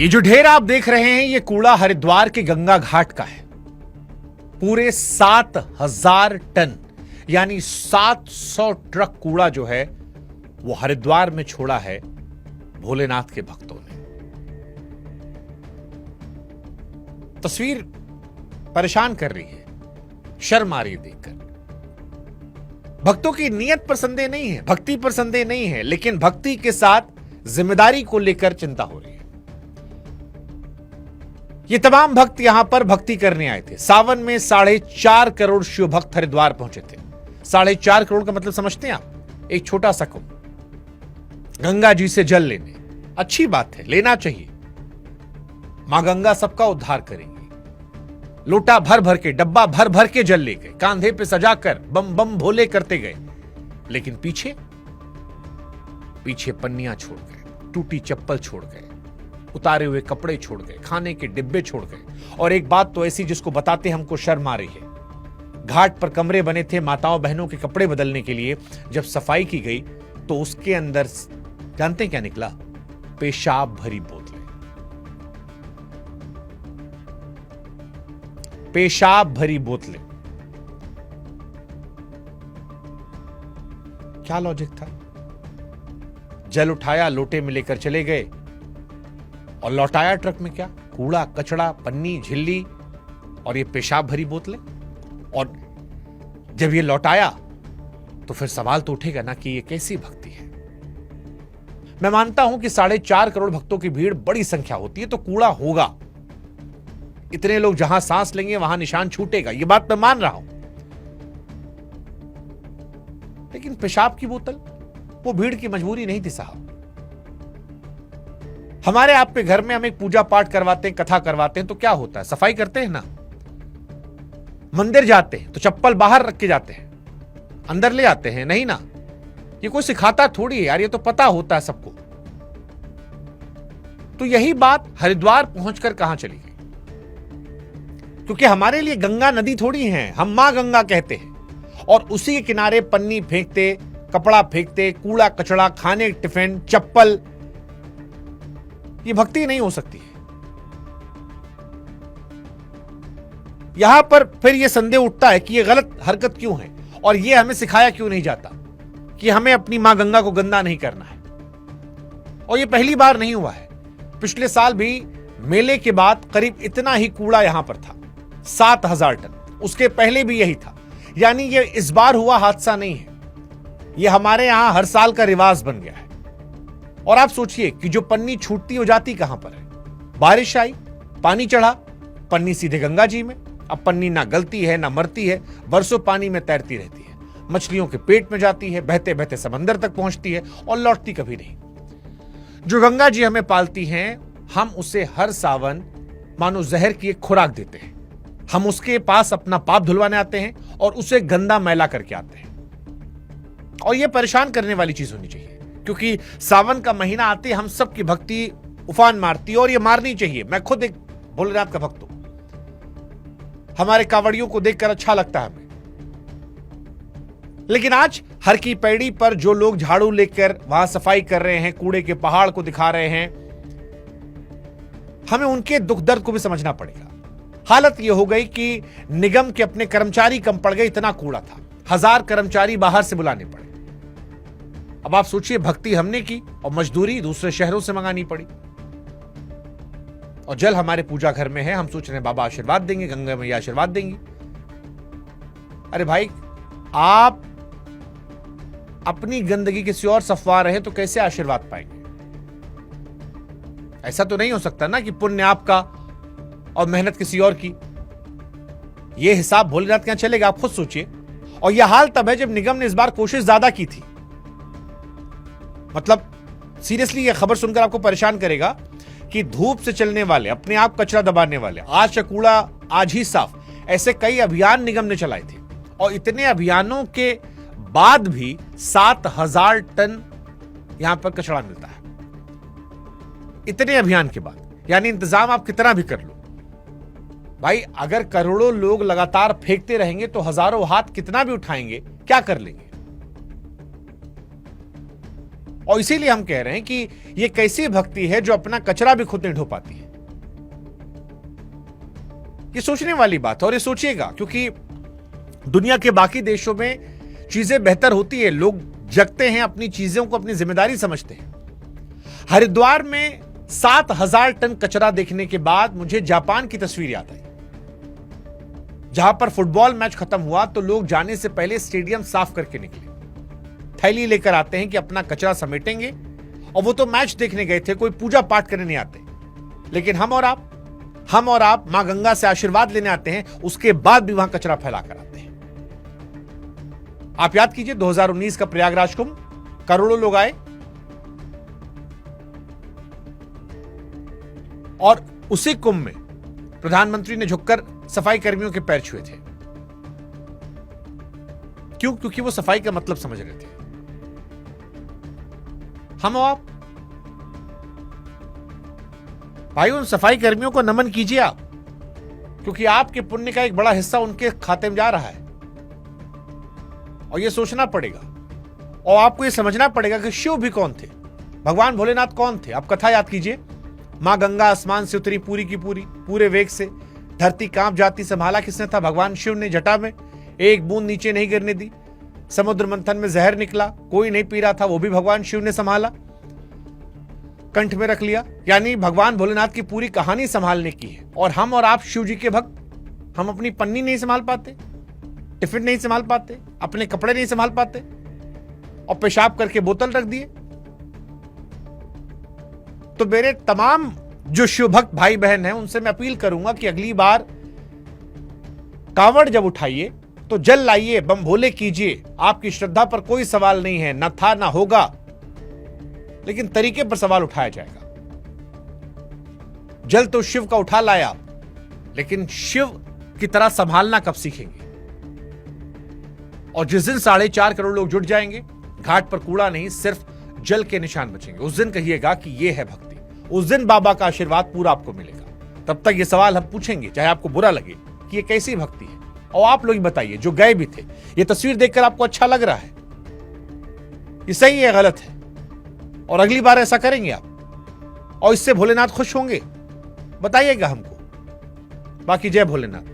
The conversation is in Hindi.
ये जो ढेर आप देख रहे हैं ये कूड़ा हरिद्वार के गंगा घाट का है। पूरे 7,000 टन यानी 700 ट्रक कूड़ा जो है वो हरिद्वार में छोड़ा है भोलेनाथ के भक्तों ने। तस्वीर परेशान कर रही है, शर्म आ रही है देखकर। भक्तों की नीयत पर संदेह नहीं है, भक्ति पर संदेह नहीं है, लेकिन भक्ति के साथ जिम्मेदारी को लेकर चिंता हो रही है। ये तमाम भक्त यहां पर भक्ति करने आए थे। सावन में 4.5 करोड़ शिव भक्त हरिद्वार पहुंचे थे। 4.5 करोड़ का मतलब समझते हैं आप? एक छोटा सा कुंभ गंगा जी से जल लेने। अच्छी बात है, लेना चाहिए। मां गंगा सबका उद्धार करेंगी। लोटा भर भर के, डब्बा भर भर के जल ले गए, कांधे पे सजाकर बम बम भोले करते गए। लेकिन पीछे पीछे पन्नियां छोड़ गए, टूटी चप्पल छोड़ गए, उतारे हुए कपड़े छोड़ गए, खाने के डिब्बे छोड़ गए। और एक बात तो ऐसी जिसको बताते हमको शर्म आ रही है। घाट पर कमरे बने थे माताओं बहनों के कपड़े बदलने के लिए। जब सफाई की गई तो उसके अंदर जानते हैं क्या निकला? पेशाब भरी बोतलें। पेशाब भरी बोतलें। क्या लॉजिक था? जल उठाया, लोटे में लेकर चले गए और लौटाया ट्रक में क्या? कूड़ा कचड़ा, पन्नी झिल्ली और ये पेशाब भरी बोतलें। और जब ये लौटाया तो फिर सवाल तो उठेगा ना कि ये कैसी भक्ति है। मैं मानता हूं कि 4.5 करोड़ भक्तों की भीड़ बड़ी संख्या होती है तो कूड़ा होगा। इतने लोग जहां सांस लेंगे वहां निशान छूटेगा, ये बात मैं मान रहा हूं। लेकिन पेशाब की बोतल, वो भीड़ की मजबूरी नहीं थी साहब। हमारे आपके घर में हम एक पूजा पाठ करवाते हैं, कथा करवाते हैं तो क्या होता है? सफाई करते हैं ना। मंदिर जाते हैं तो चप्पल बाहर रख के जाते हैं, अंदर ले आते हैं नहीं ना। ये कोई सिखाता थोड़ी है यार, ये तो पता होता है सबको। तो यही बात हरिद्वार पहुंचकर कहां चली गई? क्योंकि हमारे लिए गंगा नदी थोड़ी है, हम मां गंगा कहते हैं। और उसी के किनारे पन्नी फेंकते, कपड़ा फेंकते, कूड़ा कचड़ा, खाने टिफिन, चप्पल, ये भक्ति नहीं हो सकती है। यहां पर फिर यह संदेह उठता है कि यह गलत हरकत क्यों है और यह हमें सिखाया क्यों नहीं जाता कि हमें अपनी मां गंगा को गंदा नहीं करना है। और यह पहली बार नहीं हुआ है। पिछले साल भी मेले के बाद करीब इतना ही कूड़ा यहां पर था, 7,000 टन। उसके पहले भी यही था। यानी यह इस बार हुआ हादसा नहीं है, यह हमारे यहां हर साल का रिवाज बन गया है। और आप सोचिए कि जो पन्नी छूटती हो जाती कहां पर है? बारिश आई, पानी चढ़ा, पन्नी सीधे गंगा जी में। अब पन्नी ना गलती है ना मरती है, बरसों पानी में तैरती रहती है, मछलियों के पेट में जाती है, बहते बहते समंदर तक पहुंचती है और लौटती कभी नहीं। जो गंगा जी हमें पालती हैं, हम उसे हर सावन मानो जहर की एक खुराक देते हैं। हम उसके पास अपना पाप धुलवाने आते हैं और उसे गंदा मैला करके आते हैं। और यह परेशान करने वाली चीज होनी चाहिए, क्योंकि सावन का महीना आते हम सबकी भक्ति उफान मारती है और ये मारनी चाहिए। मैं खुद एक भोलेनाथ का भक्त हूं, हमारे कांवड़ियों को देखकर अच्छा लगता है हमें। लेकिन आज हर की पैड़ी पर जो लोग झाड़ू लेकर वहां सफाई कर रहे हैं, कूड़े के पहाड़ को दिखा रहे हैं, हमें उनके दुख दर्द को भी समझना पड़ेगा। हालत यह हो गई कि निगम के अपने कर्मचारी कम पड़ गए, इतना कूड़ा था। 1000 कर्मचारी बाहर से बुलाने पड़े। अब आप सोचिए, भक्ति हमने की और मजदूरी दूसरे शहरों से मंगानी पड़ी। और जल हमारे पूजा घर में है, हम सोच रहे हैं बाबा आशीर्वाद देंगे, गंगा मैया आशीर्वाद देंगी। अरे भाई, आप अपनी गंदगी किसी और सफवा रहे तो कैसे आशीर्वाद पाएंगे? ऐसा तो नहीं हो सकता ना कि पुण्य आपका और मेहनत किसी और की। यह हिसाब भोलेनाथ के यहां चलेगा? आप खुद सोचिए। और यह हाल तब है जब निगम ने इस बार कोशिश ज्यादा की थी। मतलब सीरियसली यह खबर सुनकर आपको परेशान करेगा कि धूप से चलने वाले, अपने आप कचरा दबाने वाले, आज का कूड़ा आज ही साफ, ऐसे कई अभियान निगम ने चलाए थे। और इतने अभियानों के बाद भी 7,000 टन यहां पर कचरा मिलता है। इतने अभियान के बाद, यानी इंतजाम आप कितना भी कर लो भाई, अगर करोड़ों लोग लगातार फेंकते रहेंगे तो हजारों हाथ कितना भी उठाएंगे, क्या कर लेंगे? और इसीलिए हम कह रहे हैं कि यह कैसी भक्ति है जो अपना कचरा भी खुद नहीं ढो पाती है। ये सोचने वाली बात है, और ये सोचिएगा, क्योंकि दुनिया के बाकी देशों में चीजें बेहतर होती है, लोग जगते हैं, अपनी चीजों को अपनी जिम्मेदारी समझते हैं। हरिद्वार में 7,000 टन कचरा देखने के बाद मुझे जापान की तस्वीर याद आई, जहां पर फुटबॉल मैच खत्म हुआ तो लोग जाने से पहले स्टेडियम साफ करके निकले, थैली लेकर आते हैं कि अपना कचरा समेटेंगे। और वो तो मैच देखने गए थे, कोई पूजा पाठ करने नहीं आते। लेकिन हम और आप मां गंगा से आशीर्वाद लेने आते हैं, उसके बाद भी वहां कचरा फैला कर आते हैं। आप याद कीजिए 2019 का प्रयागराज कुंभ, करोड़ों लोग आए और उसी कुंभ में प्रधानमंत्री ने झुककर सफाई कर्मियों के पैर छुए थे। क्यों? क्योंकि वो सफाई का मतलब समझ रहे थे। हम और आप भाई, उन सफाई कर्मियों को नमन कीजिए आप, क्योंकि आपके पुण्य का एक बड़ा हिस्सा उनके खाते में जा रहा है। और यह सोचना पड़ेगा, और आपको यह समझना पड़ेगा कि शिव भी कौन थे, भगवान भोलेनाथ कौन थे। आप कथा याद कीजिए, मां गंगा आसमान से उतरी पूरी की पूरी, पूरे वेग से, धरती कांप जाती, संभाला किसने था? भगवान शिव ने। जटा में एक बूंद नीचे नहीं गिरने दी, समुद्र मंथन में जहर निकला, कोई नहीं पी रहा था, वो भी भगवान शिव ने संभाला, कंठ में रख लिया। यानी भगवान भोलेनाथ की पूरी कहानी संभालने की है। और हम और आप शिव जी के भक्त, हम अपनी पन्नी नहीं संभाल पाते, टिफिन नहीं संभाल पाते, अपने कपड़े नहीं संभाल पाते, और पेशाब करके बोतल रख दिए। तो मेरे तमाम जो शिव भक्त भाई बहन हैं, उनसे मैं अपील करूंगा कि अगली बार कांवड़ जब उठाइए तो जल लाइए, बम भोले कीजिए। आपकी श्रद्धा पर कोई सवाल नहीं है, न था ना होगा, लेकिन तरीके पर सवाल उठाया जाएगा। जल तो शिव का उठा लाया, लेकिन शिव की तरह संभालना कब सीखेंगे? और जिस दिन 4.5 करोड़ लोग जुट जाएंगे, घाट पर कूड़ा नहीं, सिर्फ जल के निशान बचेंगे, उस दिन कहिएगा कि यह है भक्ति। उस दिन बाबा का आशीर्वाद पूरा आपको मिलेगा। तब तक ये सवाल हम पूछेंगे, चाहे आपको बुरा लगे, कि ये कैसी भक्ति है। और आप लोग बताइए, जो गए भी थे, ये तस्वीर देखकर आपको अच्छा लग रहा है? ये सही है, गलत है? और अगली बार ऐसा करेंगे आप, और इससे भोलेनाथ खुश होंगे? बताइएगा हमको। बाकी जय भोलेनाथ।